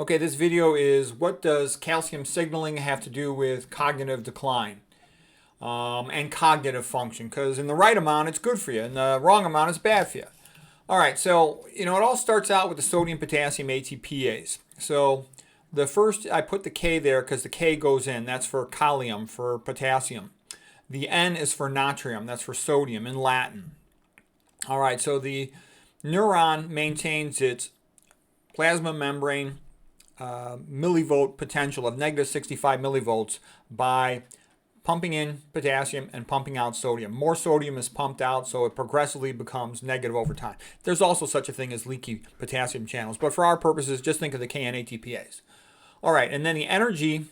Okay, this video is what does calcium signaling have to do with cognitive decline and cognitive function? Because in the right amount, it's good for you. In the wrong amount, it's bad for you. All right, so, it all starts out with the sodium potassium ATPase. So the first, I put the K there because the K goes in. That's for kalium, for potassium. The N is for natrium. That's for sodium in Latin. All right, so the neuron maintains its plasma membrane millivolt potential of negative 65 millivolts by pumping in potassium and pumping out sodium. More sodium is pumped out, so it progressively becomes negative over time. There's also such a thing as leaky potassium channels, but for our purposes, just think of the KN-ATPase. All right, and then the energy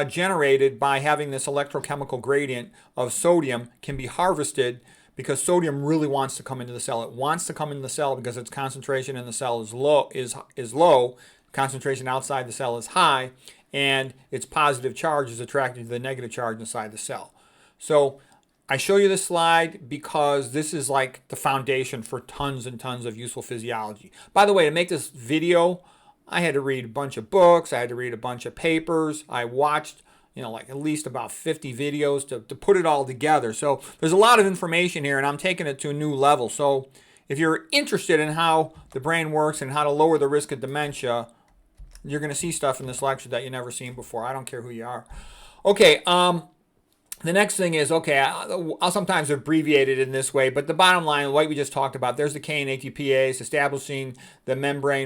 generated by having this electrochemical gradient of sodium can be harvested because sodium really wants to come into the cell. It wants to come into the cell because its concentration in the cell is low. Concentration outside the cell is high, and its positive charge is attracted to the negative charge inside the cell. So I show you this slide because this is like the foundation for tons and tons of useful physiology. By the way, to make this video, I had to read a bunch of books. I had to read a bunch of papers. I watched, like at least about 50 videos to put it all together. So there's a lot of information here, and I'm taking it to a new level. So if you're interested in how the brain works and how to lower the risk of dementia, you're going to see stuff in this lecture that you've never seen before. I don't care who you are. Okay, the next thing is, I'll sometimes abbreviate it in this way, but the bottom line, what we just talked about, there's the KN-ATPase establishing the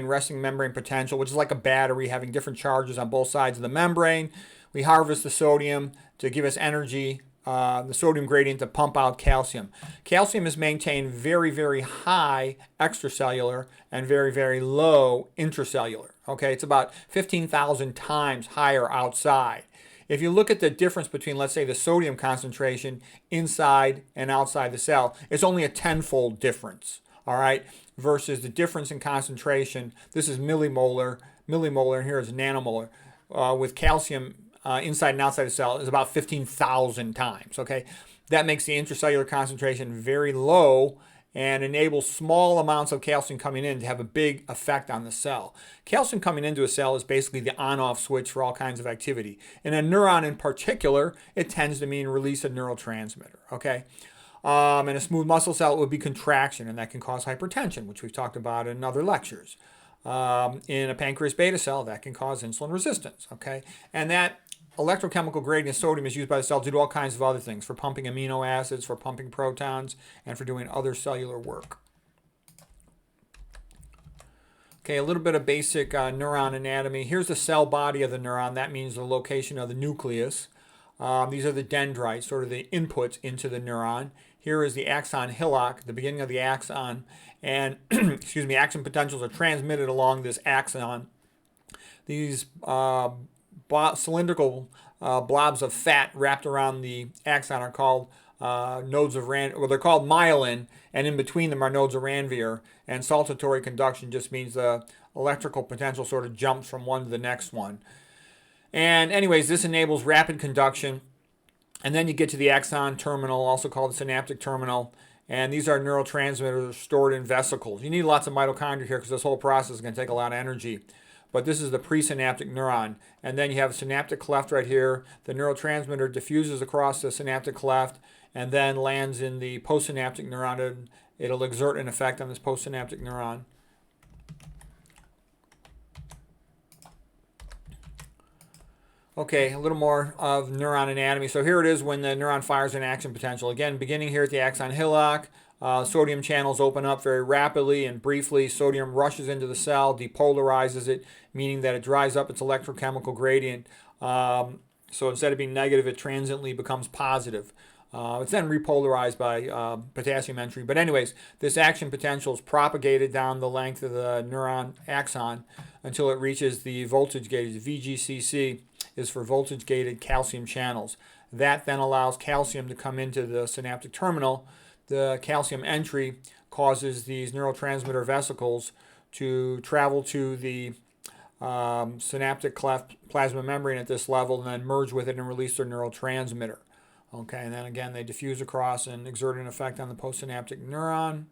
resting membrane potential, which is like a battery having different charges on both sides of the membrane. We harvest the sodium to give us energy, the sodium gradient to pump out calcium. Calcium is maintained very, very high extracellular and very, very low intracellular. Okay, it's about 15,000 times higher outside. If you look at the difference between, let's say, the sodium concentration inside and outside the cell, it's only a tenfold difference, all right, versus the difference in concentration. This is millimolar, and here is nanomolar. With calcium inside and outside the cell is about 15,000 times, okay? That makes the intracellular concentration very low and enables small amounts of calcium coming in to have a big effect on the cell. Calcium coming into a cell is basically the on-off switch for all kinds of activity. In a neuron in particular, it tends to mean release of neurotransmitter, okay? In a smooth muscle cell, it would be contraction, and that can cause hypertension, which we've talked about in other lectures. In a pancreas beta cell, that can cause insulin resistance, okay? And that electrochemical gradient of sodium is used by the cell to do all kinds of other things, for pumping amino acids, for pumping protons, and for doing other cellular work. Okay, a little bit of basic neuron anatomy. Here's the cell body of the neuron. That means the location of the nucleus. These are the dendrites, sort of the inputs into the neuron. Here is the axon hillock, the beginning of the axon, and action potentials are transmitted along this axon. These cylindrical blobs of fat wrapped around the axon are called nodes of they're called myelin, and in between them are nodes of Ranvier. And saltatory conduction just means the electrical potential sort of jumps from one to the next one. And anyways, this enables rapid conduction. And then you get to the axon terminal, also called the synaptic terminal. And these are neurotransmitters stored in vesicles. You need lots of mitochondria here because this whole process is going to take a lot of energy. But this is the presynaptic neuron. And then you have a synaptic cleft right here. The neurotransmitter diffuses across the synaptic cleft and then lands in the postsynaptic neuron. It'll exert an effect on this postsynaptic neuron. Okay, a little more of neuron anatomy. So here it is when the neuron fires an action potential. Again, beginning here at the axon hillock, sodium channels open up very rapidly and briefly. Sodium rushes into the cell, depolarizes it, meaning that it dries up its electrochemical gradient. So instead of being negative, it transiently becomes positive. It's then repolarized by potassium entry. But anyways, this action potential is propagated down the length of the neuron axon until it reaches the voltage gauge. VGCC is for voltage-gated calcium channels. That then allows calcium to come into the synaptic terminal. The calcium entry causes these neurotransmitter vesicles to travel to the synaptic cleft plasma membrane at this level and then merge with it and release their neurotransmitter. Okay, and then again they diffuse across and exert an effect on the postsynaptic neuron.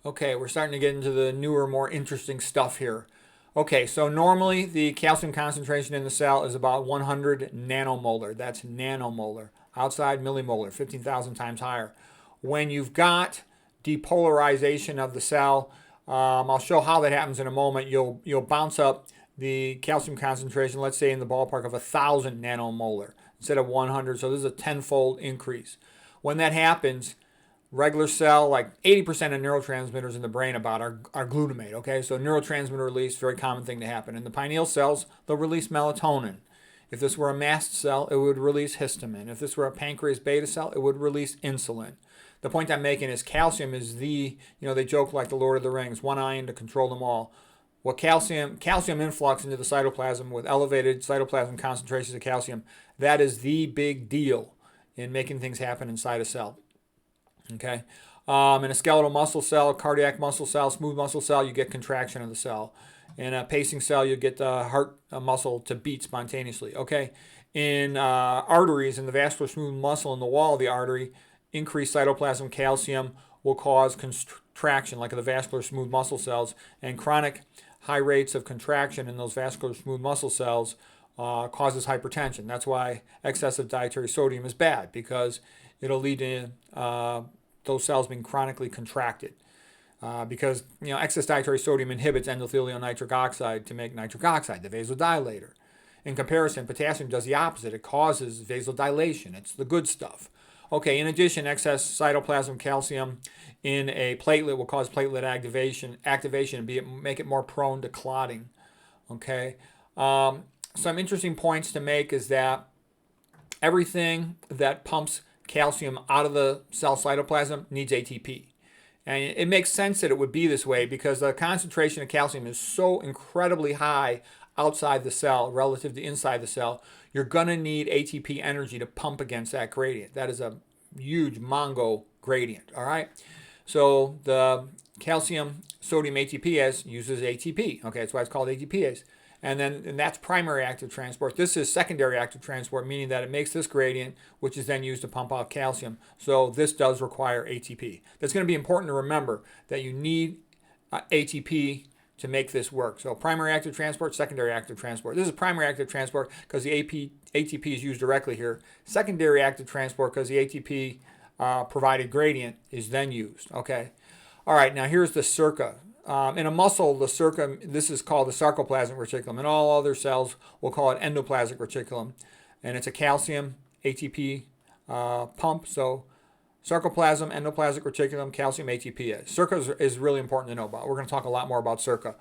Okay, we're starting to get into the newer, more interesting stuff here. Okay, so normally the calcium concentration in the cell is about 100 nanomolar. That's nanomolar. Outside millimolar, 15,000 times higher. When you've got depolarization of the cell, I'll show how that happens in a moment. You'll bounce up the calcium concentration, let's say in the ballpark of 1,000 nanomolar instead of 100. So this is a tenfold increase. When that happens, regular cell, like 80% of neurotransmitters in the brain about are glutamate, okay? So neurotransmitter release, very common thing to happen. In the pineal cells, they'll release melatonin. If this were a mast cell, it would release histamine. If this were a pancreas beta cell, it would release insulin. The point I'm making is calcium is the, they joke like the Lord of the Rings, one ion to control them all. What calcium influx into the cytoplasm with elevated cytoplasm concentrations of calcium, that is the big deal in making things happen inside a cell. Okay, in a skeletal muscle cell, cardiac muscle cell, smooth muscle cell, you get contraction of the cell. In a pacing cell, you get the heart muscle to beat spontaneously. Okay, in arteries, in the vascular smooth muscle in the wall of the artery, increased cytoplasm calcium will cause contraction, like the vascular smooth muscle cells, and chronic high rates of contraction in those vascular smooth muscle cells causes hypertension. That's why excessive dietary sodium is bad, because it'll lead to those cells being chronically contracted. Because excess dietary sodium inhibits endothelial nitric oxide to make nitric oxide, the vasodilator. In comparison, potassium does the opposite. It causes vasodilation. It's the good stuff. Okay, in addition, excess cytoplasm calcium in a platelet will cause platelet activation and make it more prone to clotting. Okay, some interesting points to make is that everything that pumps calcium out of the cell cytoplasm needs ATP. And it makes sense that it would be this way because the concentration of calcium is so incredibly high outside the cell relative to inside the cell. You're going to need ATP energy to pump against that gradient. That is a huge Mongo gradient, all right? So the calcium sodium ATPase uses ATP. Okay, that's why it's called ATPase. And that's primary active transport. This is secondary active transport, meaning that it makes this gradient, which is then used to pump out calcium. So this does require ATP. That's going to be important to remember, that you need ATP to make this work. So primary active transport, secondary active transport. This is primary active transport because the ATP is used directly here. Secondary active transport because the ATP provided gradient is then used. Okay. All right, now here's the circa. In a muscle, this is called the sarcoplasmic reticulum. In all other cells, we'll call it endoplasmic reticulum. And it's a calcium ATP pump. So sarcoplasm, endoplasmic reticulum, calcium ATP. Circa is really important to know about. We're going to talk a lot more about circa.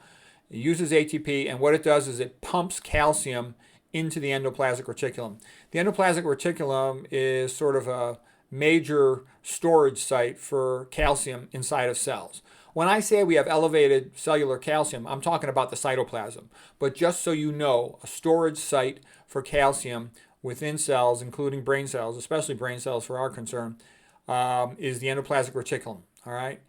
It uses ATP, and what it does is it pumps calcium into the endoplasmic reticulum. The endoplasmic reticulum is sort of a major storage site for calcium inside of cells. When I say we have elevated cellular calcium, I'm talking about the cytoplasm. But just so you know, a storage site for calcium within cells, including brain cells, especially brain cells for our concern, is the endoplasmic reticulum. All right.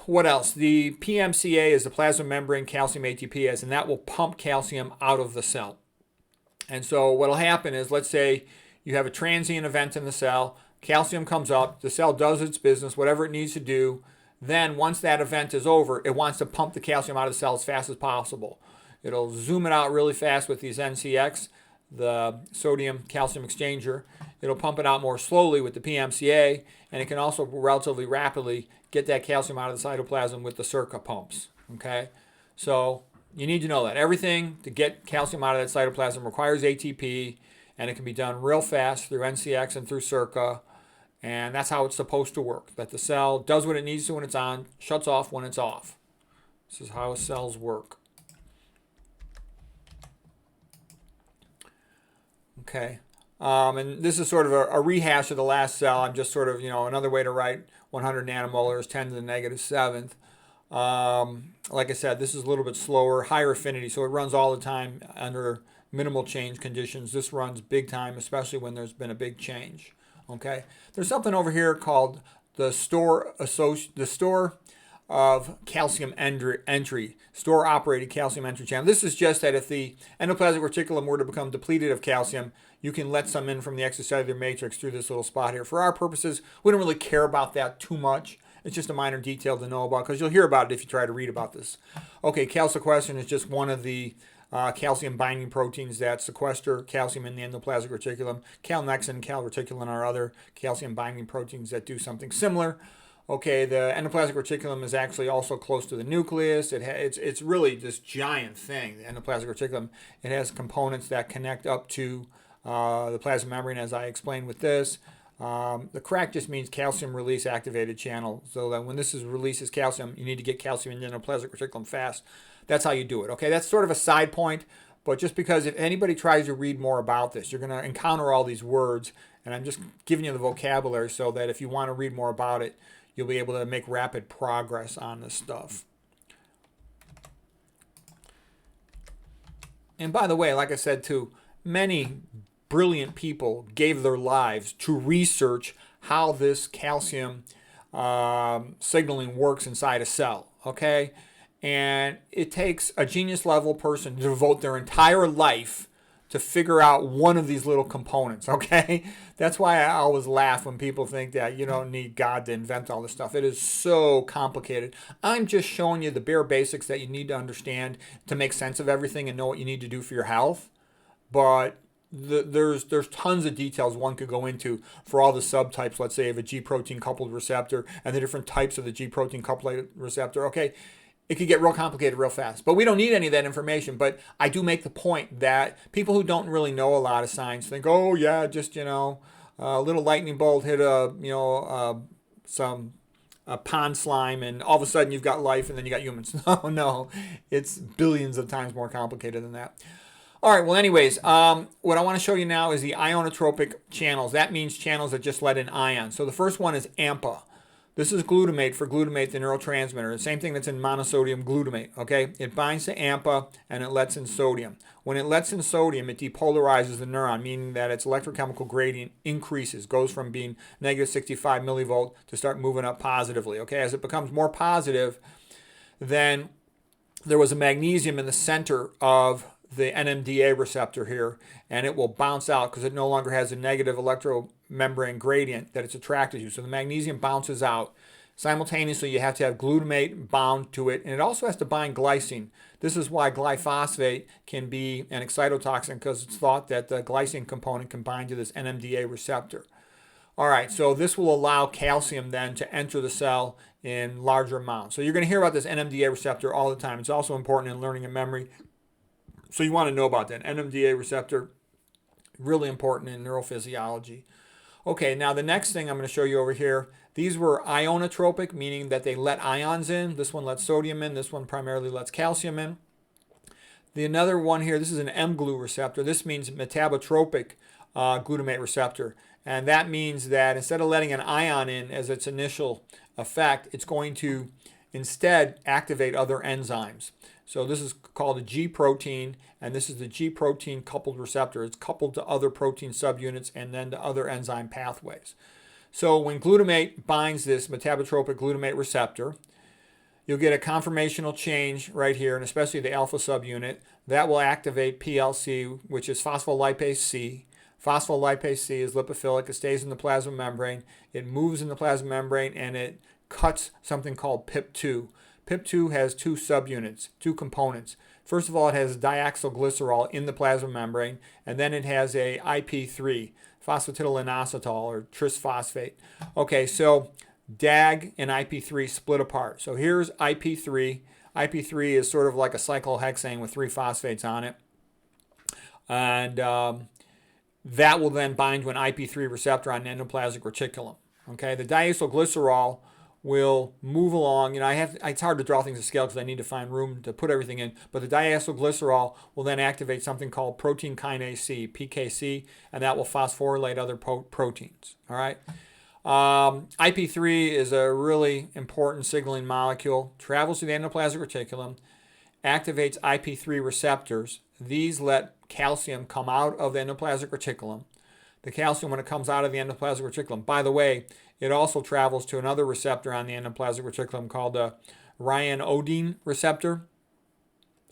What else? The PMCA is the plasma membrane calcium ATPase, and that will pump calcium out of the cell. And so what will happen is, let's say you have a transient event in the cell, calcium comes up, the cell does its business, whatever it needs to do. Then once that event is over, it wants to pump the calcium out of the cell as fast as possible. It'll zoom it out really fast with these NCX, the sodium calcium exchanger. It'll pump it out more slowly with the PMCA, and it can also relatively rapidly get that calcium out of the cytoplasm with the circa pumps. Okay, so you need to know that everything to get calcium out of that cytoplasm requires ATP, and it can be done real fast through NCX and through circa. And that's how it's supposed to work, that the cell does what it needs to when it's on, shuts off when it's off. This is how cells work. Okay. And this is sort of a rehash of the last cell. I'm just sort of, another way to write 100 nanomolar is 10 to the negative 7th. Like I said, this is a little bit slower, higher affinity, so it runs all the time under minimal change conditions. This runs big time, especially when there's been a big change. Okay, there's something over here called the store of calcium entry, store operated calcium entry channel. This is just that if the endoplasmic reticulum were to become depleted of calcium, you can let some in from the extracellular matrix through this little spot here. For our purposes, we don't really care about that too much It's just a minor detail to know about because you'll hear about it if you try to read about this. Okay, calsequestrin is just one of the calcium binding proteins that sequester calcium in the endoplasmic reticulum. Calnexin and calreticulin are other calcium binding proteins that do something similar. Okay, the endoplasmic reticulum is actually also close to the nucleus. It's really this giant thing, the endoplasmic reticulum. It has components that connect up to the plasma membrane, as I explained with this. The CRAC just means calcium release activated channel, so that when this releases calcium, you need to get calcium in the endoplasmic reticulum fast. That's how you do it. Okay, that's sort of a side point, but just because if anybody tries to read more about this, you're going to encounter all these words, and I'm just giving you the vocabulary so that if you want to read more about it, you'll be able to make rapid progress on this stuff. And by the way, like I said too, many brilliant people gave their lives to research how this calcium signaling works inside a cell, okay? And it takes a genius level person to devote their entire life to figure out one of these little components, okay? That's why I always laugh when people think that you don't need God to invent all this stuff. It is so complicated. I'm just showing you the bare basics that you need to understand to make sense of everything and know what you need to do for your health. But there's tons of details one could go into for all the subtypes, let's say, of a G protein coupled receptor and the different types of the G protein coupled receptor, okay? It could get real complicated real fast. But we don't need any of that information. But I do make the point that people who don't really know a lot of science think, oh, yeah, just, a little lightning bolt hit a pond slime, and all of a sudden you've got life, and then you got humans. No. It's billions of times more complicated than that. All right, well, anyways, what I want to show you now is the ionotropic channels. That means channels that just let in ions. So the first one is AMPA. This is glutamate for glutamate, the neurotransmitter. The same thing that's in monosodium glutamate, okay? It binds to AMPA and it lets in sodium. When it lets in sodium, it depolarizes the neuron, meaning that its electrochemical gradient increases, goes from being negative 65 millivolt to start moving up positively, okay? As it becomes more positive, then there was a magnesium in the center of the NMDA receptor here, and it will bounce out because it no longer has a negative electromembrane gradient that it's attracted to. So the magnesium bounces out. Simultaneously, you have to have glutamate bound to it, and it also has to bind glycine. This is why glyphosate can be an excitotoxin, because it's thought that the glycine component can bind to this NMDA receptor. All right, so this will allow calcium then to enter the cell in larger amounts. So you're going to hear about this NMDA receptor all the time. It's also important in learning and memory. So you want to know about that. NMDA receptor, really important in neurophysiology. Okay, now the next thing I'm going to show you over here, these were ionotropic, meaning that they let ions in. This one lets sodium in. This one primarily lets calcium in. Another one here, this is an mGlu receptor. This means metabotropic glutamate receptor. And that means that instead of letting an ion in as its initial effect, it's going to instead activate other enzymes. So this is called a G protein, and this is the G protein coupled receptor. It's coupled to other protein subunits and then to other enzyme pathways. So when glutamate binds this metabotropic glutamate receptor, you'll get a conformational change right here, and especially the alpha subunit. That will activate PLC, which is phospholipase C. Phospholipase C is lipophilic. It stays in the plasma membrane. It moves in the plasma membrane, and it cuts something called PIP2. PIP2 has two subunits, two components. First of all, it has diacylglycerol in the plasma membrane, and then it has a IP3, phosphatidylinositol, or trisphosphate. Okay, so DAG and IP3 split apart. So here's IP3. IP3 is sort of like a cyclohexane with 3 phosphates on it. And that will then bind to an IP3 receptor on the endoplasmic reticulum. Okay, the diacylglycerol will move along. It's hard to draw things to scale because I need to find room to put everything in. But the diacylglycerol will then activate something called protein kinase C, PKC, and that will phosphorylate other proteins. All right. IP3 is a really important signaling molecule. Travels to the endoplasmic reticulum, activates IP3 receptors. These let calcium come out of the endoplasmic reticulum. The calcium, when it comes out of the endoplasmic reticulum, by the way, it also travels to another receptor on the endoplasmic reticulum called the ryanodine receptor,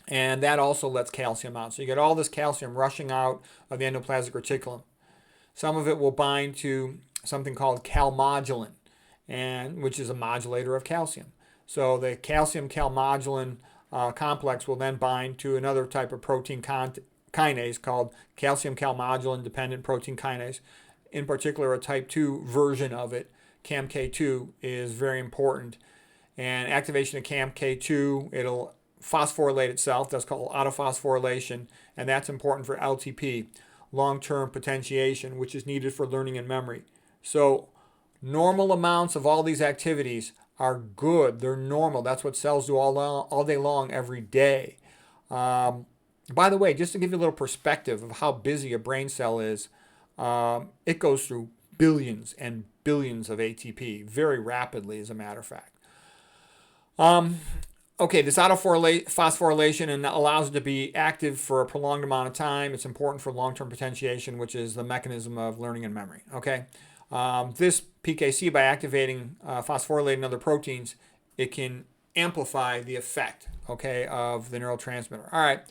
and that also lets calcium out. So you get all this calcium rushing out of the endoplasmic reticulum. Some of it will bind to something called calmodulin, and which is a modulator of calcium. So the calcium calmodulin complex will then bind to another type of protein kinase called calcium calmodulin dependent protein kinase. In particular, a type 2 version of it, CAMK2, is very important. And activation of CAMK2, it'll phosphorylate itself. That's called autophosphorylation, and that's important for LTP, long-term potentiation, which is needed for learning and memory. So normal amounts of all these activities are good. They're normal. That's what cells do all day long, every day. By the way, just to give you a little perspective of how busy a brain cell is, it goes through billions and billions of ATP very rapidly, as a matter of fact. Okay, this autophosphorylation and allows it to be active for a prolonged amount of time. It's important for long-term potentiation, which is the mechanism of learning and memory. Okay, this PKC, by activating phosphorylating other proteins, it can amplify the effect, okay, of the neurotransmitter. All right.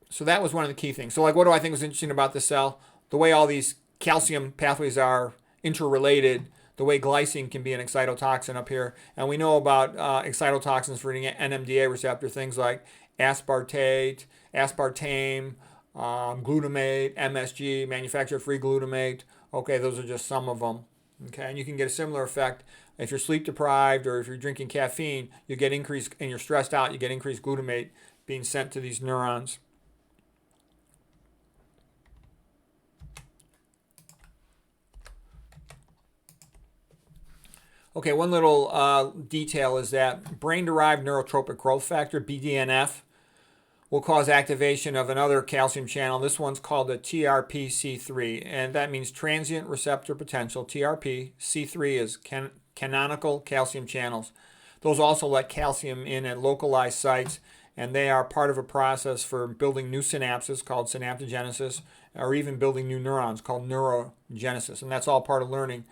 So that was one of the key things. So like, what do I think was interesting about the cell? The way all these calcium pathways are interrelated, the way glycine can be an excitotoxin up here. And we know about excitotoxins for the NMDA receptor, things like aspartame, glutamate, MSG, manufacturer-free glutamate. Okay, those are just some of them. Okay, and you can get a similar effect if you're sleep deprived or if you're drinking caffeine. You get increased, and you're stressed out, you get increased glutamate being sent to these neurons. Okay, one little detail is that brain-derived neurotropic growth factor, BDNF, will cause activation of another calcium channel. This one's called the TRPC3, and that means transient receptor potential. TRP, C3 is canonical calcium channels. Those also let calcium in at localized sites, and they are part of a process for building new synapses called synaptogenesis, or even building new neurons called neurogenesis, and that's all part of learning.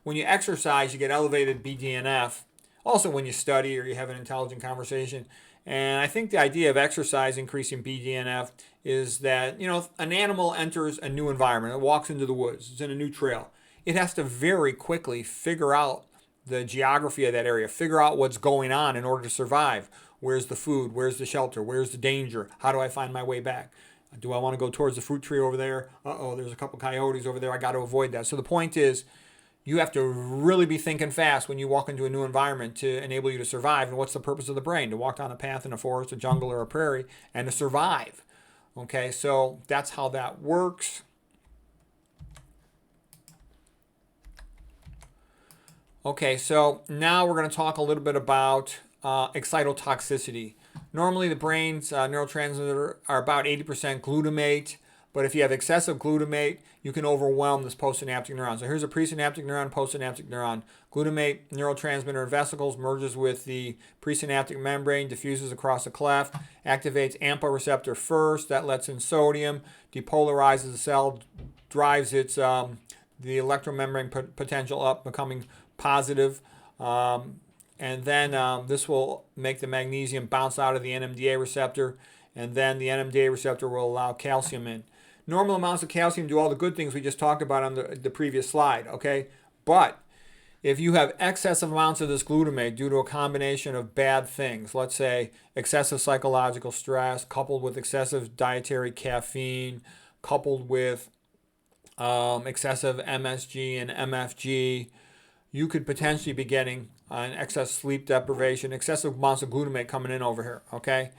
When you exercise, you get elevated BDNF. Also, when you study or you have an intelligent conversation. And I think the idea of exercise increasing BDNF is that, if an animal enters a new environment, it walks into the woods, it's in a new trail, it has to very quickly figure out the geography of that area, figure out what's going on in order to survive. Where's the food? Where's the shelter? Where's the danger? How do I find my way back? Do I want to go towards the fruit tree over there? Uh-oh, there's a couple coyotes over there. I got to avoid that. So the point is, you have to really be thinking fast when you walk into a new environment to enable you to survive. And what's the purpose of the brain? To walk down a path in a forest, a jungle, or a prairie, and to survive. Okay, so that's how that works. Okay, so now we're going to talk a little bit about excitotoxicity. Normally, the brain's neurotransmitters are about 80% glutamate. But if you have excessive glutamate, you can overwhelm this postsynaptic neuron. So here's a presynaptic neuron, postsynaptic neuron. Glutamate neurotransmitter in vesicles merges with the presynaptic membrane, diffuses across the cleft, activates AMPA receptor first. That lets in sodium, depolarizes the cell, drives its the electromembrane potential up, becoming positive. And then this will make the magnesium bounce out of the NMDA receptor, and then the NMDA receptor will allow calcium in. Normal amounts of calcium do all the good things we just talked about on the previous slide, okay? But if you have excessive amounts of this glutamate due to a combination of bad things, let's say excessive psychological stress coupled with excessive dietary caffeine, coupled with excessive MSG and MFG, you could potentially be getting an excess sleep deprivation, excessive amounts of glutamate coming in over here, okay?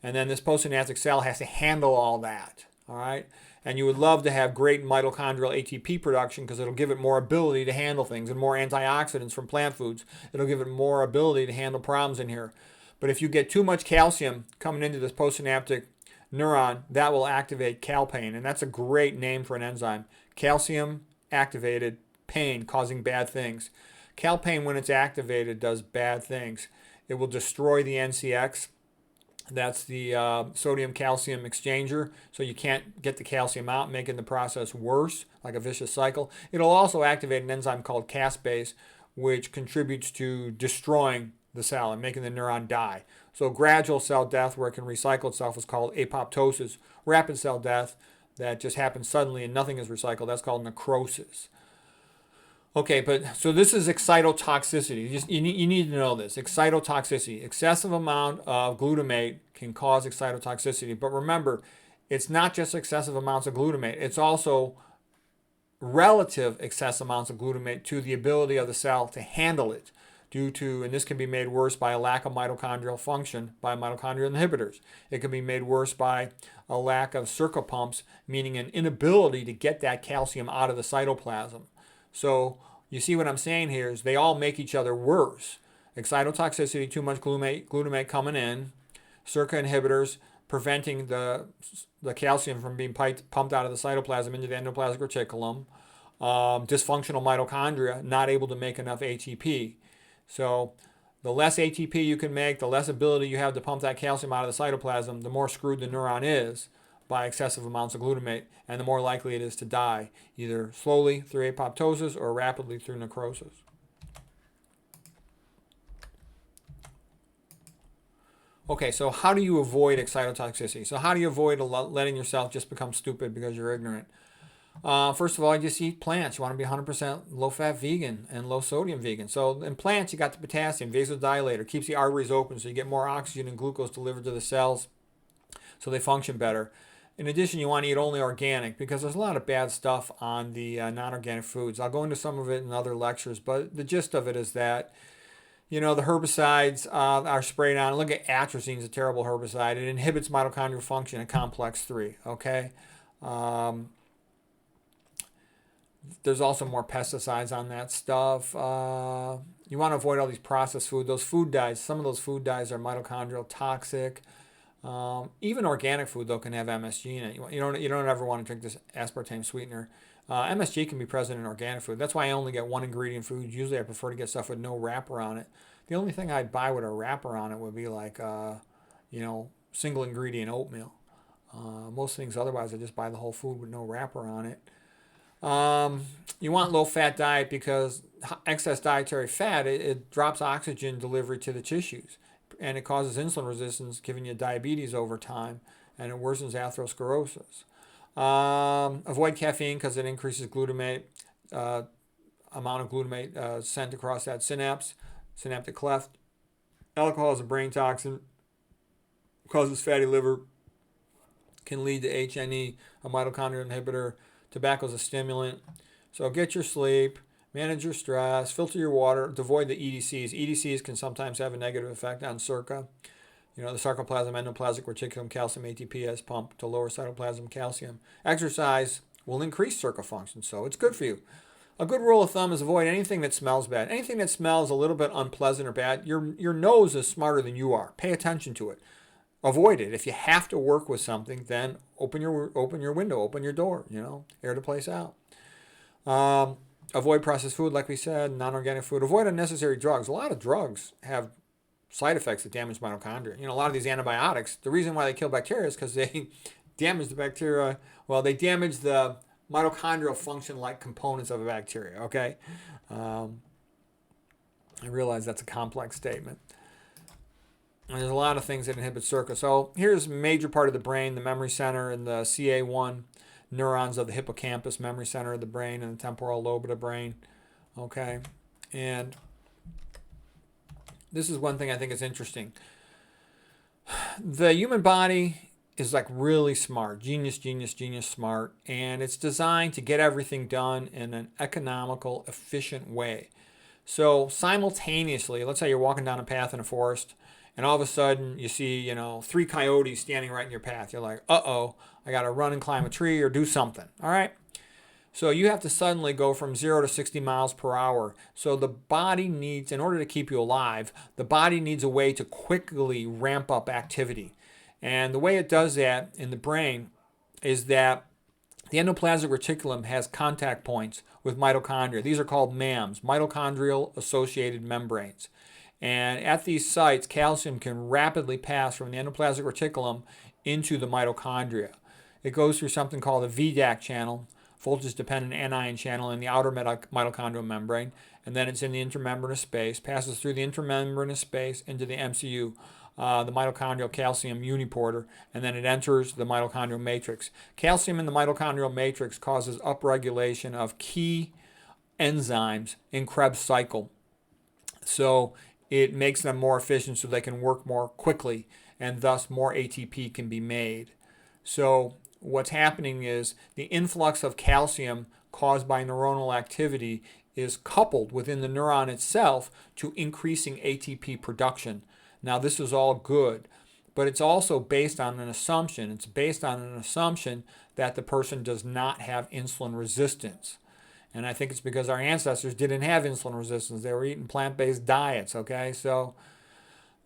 And then this postsynaptic cell has to handle all that, all right? And you would love to have great mitochondrial ATP production because it'll give it more ability to handle things and more antioxidants from plant foods. It'll give it more ability to handle problems in here. But if you get too much calcium coming into this postsynaptic neuron, that will activate calpain. And that's a great name for an enzyme. Calcium activated pain causing bad things. Calpain, when it's activated, does bad things. It will destroy the NCX. That's the sodium calcium exchanger, so you can't get the calcium out, making the process worse, like a vicious cycle. It'll also activate an enzyme called caspase, which contributes to destroying the cell and making the neuron die. So gradual cell death, where it can recycle itself, is called apoptosis. Rapid cell death, that just happens suddenly and nothing is recycled, that's called necrosis. Okay, but so this is excitotoxicity. You need to know this. Excitotoxicity. Excessive amount of glutamate can cause excitotoxicity. But remember, it's not just excessive amounts of glutamate. It's also relative excess amounts of glutamate to the ability of the cell to handle it due to, and this can be made worse by a lack of mitochondrial function by mitochondrial inhibitors. It can be made worse by a lack of circuit pumps, meaning an inability to get that calcium out of the cytoplasm. So you see what I'm saying here is they all make each other worse. Excitotoxicity, too much glutamate coming in, circuit inhibitors preventing the calcium from being pumped out of the cytoplasm into the endoplasmic reticulum, dysfunctional mitochondria not able to make enough ATP. So the less ATP you can make, the less ability you have to pump that calcium out of the cytoplasm, the more screwed the neuron is by excessive amounts of glutamate, and the more likely it is to die, either slowly through apoptosis or rapidly through necrosis. Okay, so how do you avoid excitotoxicity? So how do you avoid letting yourself just become stupid because you're ignorant? First of all, you just eat plants. You want to be 100% low-fat vegan and low-sodium vegan. So in plants, you got the potassium, vasodilator, keeps the arteries open so you get more oxygen and glucose delivered to the cells so they function better. In addition, you want to eat only organic because there's a lot of bad stuff on the non-organic foods. I'll go into some of it in other lectures, but the gist of it is that the herbicides are sprayed on. Look at atrazine, is a terrible herbicide. It inhibits mitochondrial function in complex 3, okay? There's also more pesticides on that stuff. You want to avoid all these processed food. Those food dyes, some of those food dyes are mitochondrial toxic. Even organic food, though, can have MSG in it. You don't ever want to drink this aspartame sweetener. MSG can be present in organic food. That's why I only get one ingredient food. Usually I prefer to get stuff with no wrapper on it. The only thing I'd buy with a wrapper on it would be like, single ingredient oatmeal. Most things otherwise, I just buy the whole food with no wrapper on it. You want low-fat diet because excess dietary fat, it drops oxygen delivery to the tissues. And it causes insulin resistance, giving you diabetes over time, and it worsens atherosclerosis. Avoid caffeine because it increases glutamate, amount of glutamate sent across that synapse, synaptic cleft. Alcohol is a brain toxin, causes fatty liver, can lead to HNE, a mitochondrial inhibitor. Tobacco is a stimulant. So get your sleep, manage your stress, filter your water, avoid the EDCs. EDCs can sometimes have a negative effect on circa. The sarcoplasm, endoplasmic reticulum, calcium ATP is pumped to lower cytoplasm calcium. Exercise will increase circa function, so it's good for you. A good rule of thumb is avoid anything that smells bad. Anything that smells a little bit unpleasant or bad, your nose is smarter than you are. Pay attention to it. Avoid it. If you have to work with something, then open your window, open your door, air the place out. Avoid processed food, like we said, non-organic food. Avoid unnecessary drugs. A lot of drugs have side effects that damage mitochondria. A lot of these antibiotics, the reason why they kill bacteria is because they damage the bacteria. Well, they damage the mitochondrial function-like components of a bacteria, okay? I realize that's a complex statement. And there's a lot of things that inhibit circuit. So here's a major part of the brain, the memory center and the CA1 neurons of the hippocampus, memory center of the brain, and the temporal lobe of the brain. Okay, and this is one thing I think is interesting. The human body is like really smart, genius smart, and it's designed to get everything done in an economical, efficient way. So simultaneously, let's say you're walking down a path in a forest, and all of a sudden you see, 3 coyotes standing right in your path. You're like, uh-oh, I got to run and climb a tree or do something. All right? So you have to suddenly go from 0 to 60 miles per hour. So the body needs, in order to keep you alive, the body needs a way to quickly ramp up activity. And the way it does that in the brain is that the endoplasmic reticulum has contact points with mitochondria. These are called MAMs, mitochondrial-associated membranes. And at these sites, calcium can rapidly pass from the endoplasmic reticulum into the mitochondria. It goes through something called a VDAC channel, voltage-dependent anion channel, in the outer mitochondrial membrane, and then it's in the intermembranous space, passes through the intermembranous space into the MCU, the mitochondrial calcium uniporter, and then it enters the mitochondrial matrix. Calcium in the mitochondrial matrix causes upregulation of key enzymes in Krebs cycle. So it makes them more efficient so they can work more quickly, and thus more ATP can be made. So what's happening is the influx of calcium caused by neuronal activity is coupled within the neuron itself to increasing ATP production. Now this is all good, but it's also based on an assumption. It's based on an assumption that the person does not have insulin resistance. And I think it's because our ancestors didn't have insulin resistance. They were eating plant-based diets, okay? So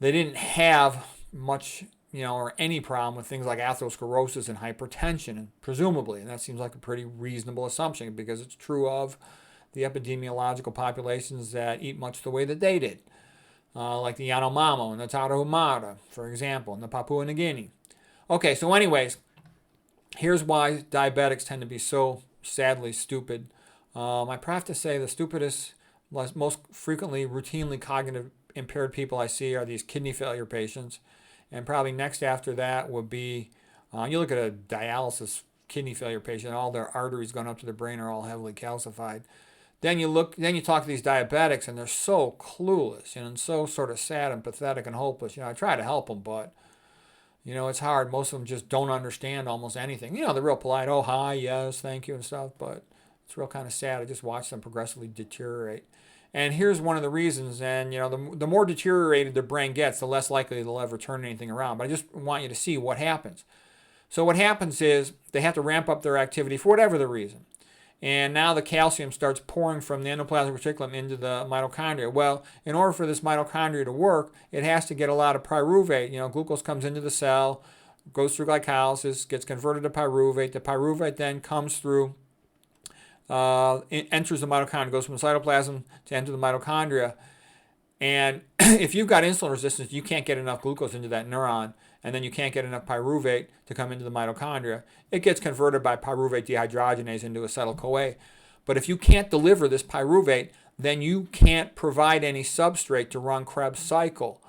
they didn't have much, or any problem with things like atherosclerosis and hypertension, and presumably. And that seems like a pretty reasonable assumption because it's true of the epidemiological populations that eat much the way that they did. Like the Yanomamo and the Tarahumara, for example, and the Papua New Guinea. Okay, so anyways, here's why diabetics tend to be so sadly stupid. I have to say the stupidest, most frequently, routinely cognitive impaired people I see are these kidney failure patients. And probably next after that would be, you look at a dialysis kidney failure patient, all their arteries going up to the brain are all heavily calcified. Then you talk to these diabetics and they're so clueless, and so sort of sad and pathetic and hopeless. I try to help them, but it's hard. Most of them just don't understand almost anything. They're real polite. Oh, hi, yes, thank you and stuff, but it's real kind of sad. I just watch them progressively deteriorate. And here's one of the reasons. And the more deteriorated their brain gets, the less likely they'll ever turn anything around. But I just want you to see what happens. So what happens is they have to ramp up their activity for whatever the reason. And now the calcium starts pouring from the endoplasmic reticulum into the mitochondria. Well, in order for this mitochondria to work, it has to get a lot of pyruvate. Glucose comes into the cell, goes through glycolysis, gets converted to pyruvate. The pyruvate then comes through, it enters the mitochondria, goes from the cytoplasm to enter the mitochondria. And if you've got insulin resistance, you can't get enough glucose into that neuron, and then you can't get enough pyruvate to come into the mitochondria. It gets converted by pyruvate dehydrogenase into acetyl-CoA. But if you can't deliver this pyruvate, then you can't provide any substrate to run Krebs cycle.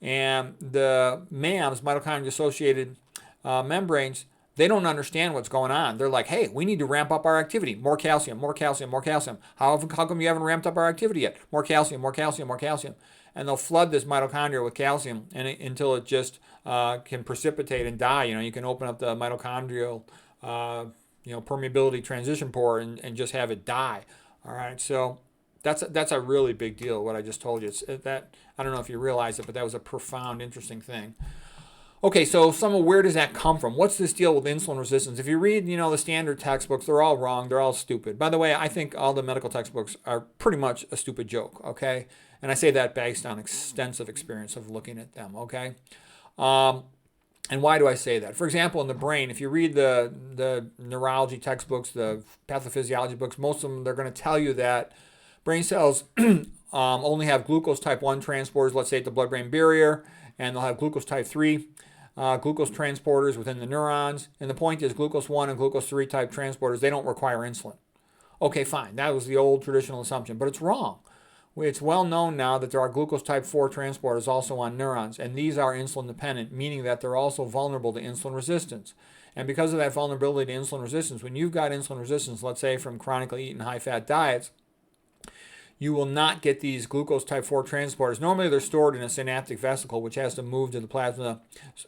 And the MAMs, mitochondria-associated membranes, they don't understand what's going on. They're like, hey, we need to ramp up our activity. More calcium, more calcium, more calcium. How come you haven't ramped up our activity yet? More calcium, more calcium, more calcium. And they'll flood this mitochondria with calcium until it just can precipitate and die. You can open up the mitochondrial permeability transition pore and just have it die. All right, so that's a really big deal, what I just told you. I don't know if you realize it, but that was a profound, interesting thing. Okay, so where does that come from? What's this deal with insulin resistance? If you read, the standard textbooks, they're all wrong. They're all stupid. By the way, I think all the medical textbooks are pretty much a stupid joke, okay? And I say that based on extensive experience of looking at them, okay? And why do I say that? For example, in the brain, if you read the neurology textbooks, the pathophysiology books, most of them, they're going to tell you that brain cells only have glucose type 1 transporters, let's say at the blood-brain barrier, and they'll have glucose type 3 glucose transporters within the neurons. And the point is glucose 1 and glucose 3 type transporters, they don't require insulin. Okay, fine. That was the old traditional assumption, but it's wrong. It's well known now that there are glucose type 4 transporters also on neurons, and these are insulin dependent, meaning that they're also vulnerable to insulin resistance. And because of that vulnerability to insulin resistance, when you've got insulin resistance, let's say from chronically eating high-fat diets, you will not get these glucose type 4 transporters. Normally they're stored in a synaptic vesicle, which has to move to the plasma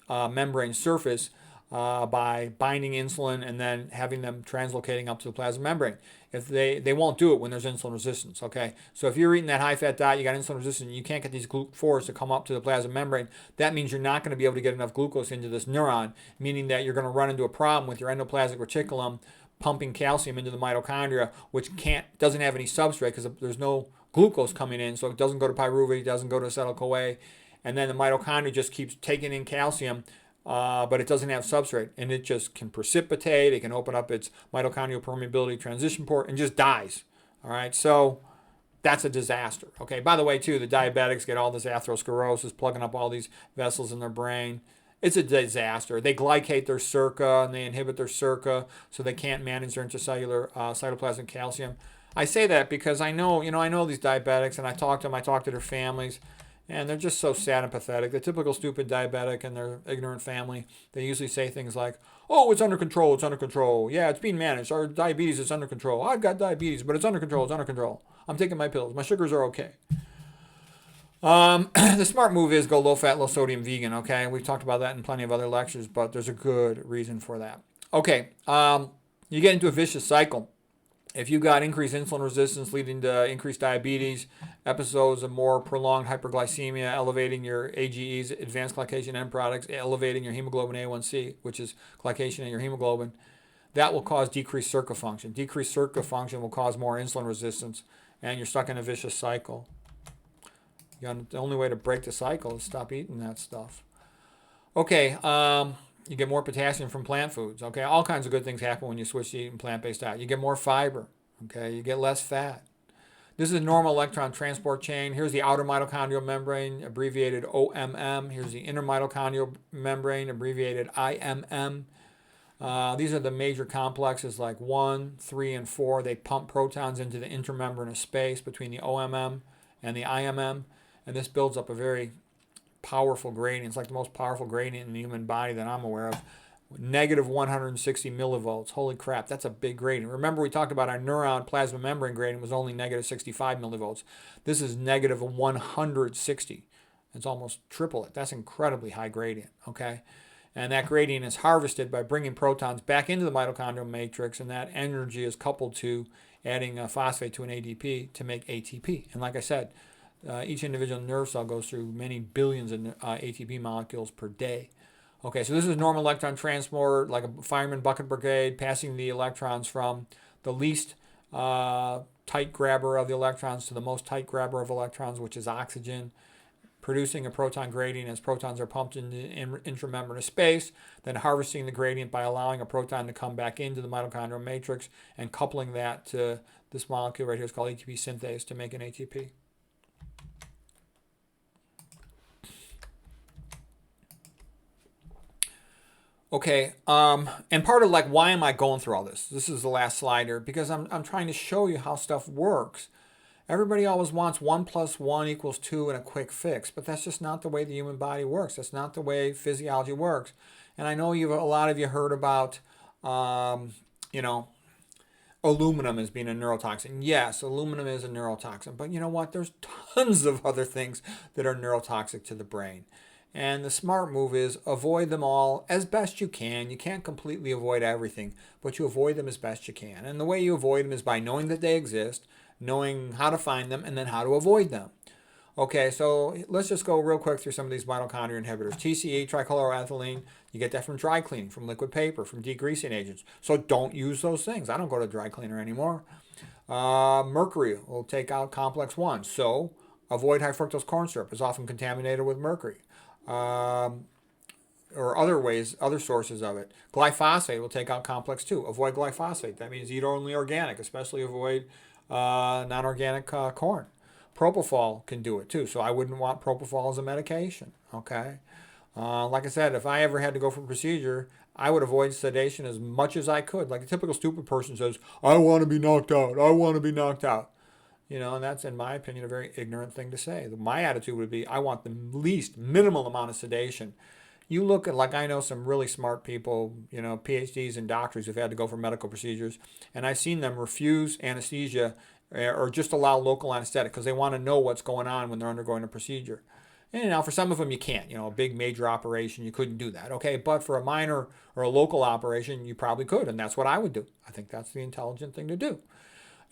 membrane surface by binding insulin and then having them translocating up to the plasma membrane. If they won't do it when there's insulin resistance, okay? So if you're eating that high-fat diet, you got insulin resistance, and you can't get these GLUT4s to come up to the plasma membrane, that means you're not going to be able to get enough glucose into this neuron, meaning that you're going to run into a problem with your endoplasmic reticulum pumping calcium into the mitochondria, which doesn't have any substrate because there's no glucose coming in, so it doesn't go to pyruvate, it doesn't go to acetyl-CoA, and then the mitochondria just keeps taking in calcium, but it doesn't have substrate, and it just can precipitate, it can open up its mitochondrial permeability transition port, and just dies. All right, so that's a disaster. Okay, by the way, too, the diabetics get all this atherosclerosis, plugging up all these vessels in their brain. It's a disaster. They glycate their SERCA and they inhibit their SERCA, so they can't manage their intracellular cytoplasmic calcium. I say that because I know these diabetics, and I talk to them, I talk to their families, And they're just so sad and pathetic. The typical stupid diabetic and their ignorant family, they usually say things like, oh, it's under control, it's under control. Yeah, it's being managed. Our diabetes is under control. I've got diabetes, but it's under control, it's under control. I'm taking my pills. My sugars are okay. The smart move is go low fat, low sodium vegan, okay? We've talked about that in plenty of other lectures, but there's a good reason for that. Okay, you get into a vicious cycle. If you've got increased insulin resistance leading to increased diabetes, episodes of more prolonged hyperglycemia, elevating your AGEs, advanced glycation end products, elevating your hemoglobin A1C, which is glycation in your hemoglobin, that will cause decreased circuit function. Decreased circuit function will cause more insulin resistance, and you're stuck in a vicious cycle. The only way to break the cycle is stop eating that stuff. Okay, you get more potassium from plant foods. Okay, all kinds of good things happen when you switch to eating plant-based diet. You get more fiber. Okay, you get less fat. This is normal electron transport chain. Here's the outer mitochondrial membrane, abbreviated OMM. Here's the inner mitochondrial membrane, abbreviated IMM. These are the major complexes like 1, 3, and 4. They pump protons into the intermembranous space between the OMM and the IMM, and this builds up a very powerful gradient. It's like the most powerful gradient in the human body that I'm aware of. Negative 160 millivolts. Holy crap, that's a big gradient. Remember, we talked about our neuron plasma membrane gradient was only negative 65 millivolts. This is negative 160. It's almost triple it. That's incredibly high gradient, okay? And that gradient is harvested by bringing protons back into the mitochondrial matrix, and that energy is coupled to adding a phosphate to an ADP to make ATP. And like I said, each individual nerve cell goes through many billions of ATP molecules per day. Okay, so this is normal electron transport, like a fireman bucket brigade, passing the electrons from the least tight grabber of the electrons to the most tight grabber of electrons, which is oxygen, producing a proton gradient as protons are pumped into intramembranous space, then harvesting the gradient by allowing a proton to come back into the mitochondrial matrix and coupling that to this molecule right here is called ATP synthase to make an ATP. Okay, and part of like why am I going through all this? This is the last slide here because I'm trying to show you how stuff works. Everybody always wants 1 + 1 = 2 and a quick fix, but that's just not the way the human body works. That's not the way physiology works. And I know a lot of you heard about, aluminum as being a neurotoxin. Yes, aluminum is a neurotoxin, but you know what? There's tons of other things that are neurotoxic to the brain. And the smart move is avoid them all as best you can. You can't completely avoid everything, but you avoid them as best you can. And the way you avoid them is by knowing that they exist, knowing how to find them, and then how to avoid them. Okay, so let's just go real quick through some of these mitochondria inhibitors. TCE, trichloroethylene, you get that from dry cleaning, from liquid paper, from degreasing agents. So don't use those things. I don't go to dry cleaner anymore. Mercury will take out complex 1. So avoid high fructose corn syrup. It's often contaminated with mercury. Or other sources of it. Glyphosate will take out complex 2. Avoid glyphosate. That means eat only organic, especially avoid non-organic corn. Propofol can do it too, so I wouldn't want propofol as a medication, okay? Like I said, if I ever had to go for a procedure, I would avoid sedation as much as I could. Like a typical stupid person says, I want to be knocked out, I want to be knocked out. And that's, in my opinion, a very ignorant thing to say. My attitude would be, I want the least minimal amount of sedation. You look at, like I know some really smart people, PhDs and doctors who've had to go for medical procedures, and I've seen them refuse anesthesia or just allow local anesthetic because they want to know what's going on when they're undergoing a procedure. And for some of them you can't. A big major operation, you couldn't do that. Okay, but for a minor or a local operation, you probably could, and that's what I would do. I think that's the intelligent thing to do.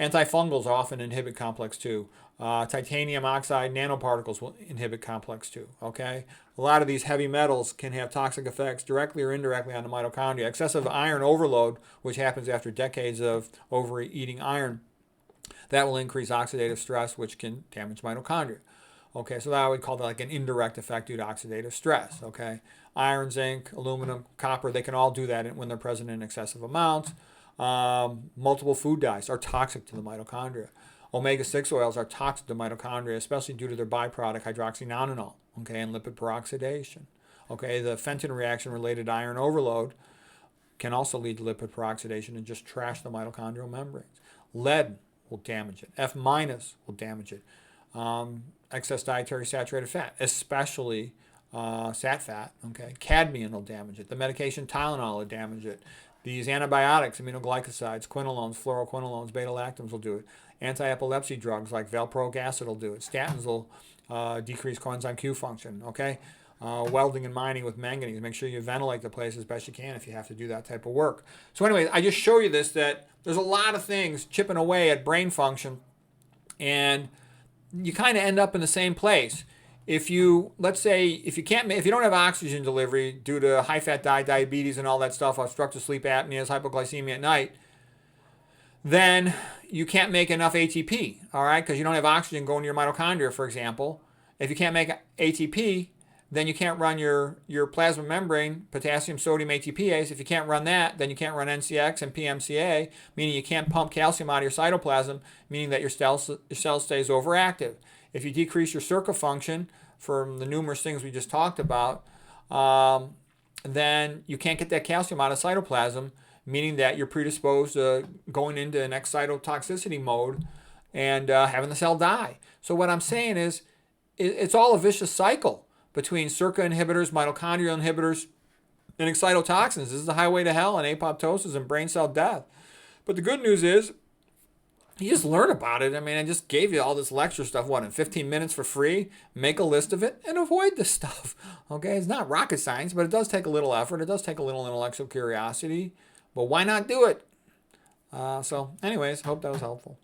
Antifungals often inhibit complex 2. Titanium oxide nanoparticles will inhibit complex 2. Okay, a lot of these heavy metals can have toxic effects directly or indirectly on the mitochondria. Excessive iron overload, which happens after decades of overeating iron, that will increase oxidative stress, which can damage mitochondria. Okay, so that I would call that like an indirect effect due to oxidative stress. Okay, iron, zinc, aluminum, copper, they can all do that when they're present in excessive amounts. Multiple food dyes are toxic to the mitochondria. Omega-6 oils are toxic to mitochondria, especially due to their byproduct hydroxynonenal, okay, and lipid peroxidation. Okay, the Fenton reaction related to iron overload can also lead to lipid peroxidation and just trash the mitochondrial membranes. Lead will damage it. F- will damage it. excess dietary saturated fat, especially sat fat. Okay, cadmium will damage it. The medication Tylenol will damage it. These antibiotics, aminoglycosides, quinolones, fluoroquinolones, beta-lactams will do it. Anti-epilepsy drugs like valproic acid will do it. Statins will decrease coenzyme Q function. Okay, welding and mining with manganese. Make sure you ventilate the place as best you can if you have to do that type of work. So anyway, I just show you this, that there's a lot of things chipping away at brain function, and you kind of end up in the same place. If you, let's say, if you don't have oxygen delivery due to high fat diet, diabetes, and all that stuff, obstructive sleep apnea, hypoglycemia at night, then you can't make enough ATP, all right, because you don't have oxygen going to your mitochondria, for example. If you can't make ATP, then you can't run your plasma membrane, potassium sodium ATPase. If you can't run that, then you can't run NCX and PMCA, meaning you can't pump calcium out of your cytoplasm, meaning that your cell stays overactive. If you decrease your circuit function from the numerous things we just talked about, then you can't get that calcium out of cytoplasm, meaning that you're predisposed to going into an excitotoxicity mode and having the cell die. So what I'm saying is it's all a vicious cycle between SERCA inhibitors, mitochondrial inhibitors, and excitotoxins. This is the highway to hell and apoptosis and brain cell death. But the good news is, you just learn about it. I mean, I just gave you all this lecture stuff, in 15 minutes for free? Make a list of it and avoid this stuff. Okay, it's not rocket science, but it does take a little effort. It does take a little intellectual curiosity. But why not do it? So anyways, hope that was helpful.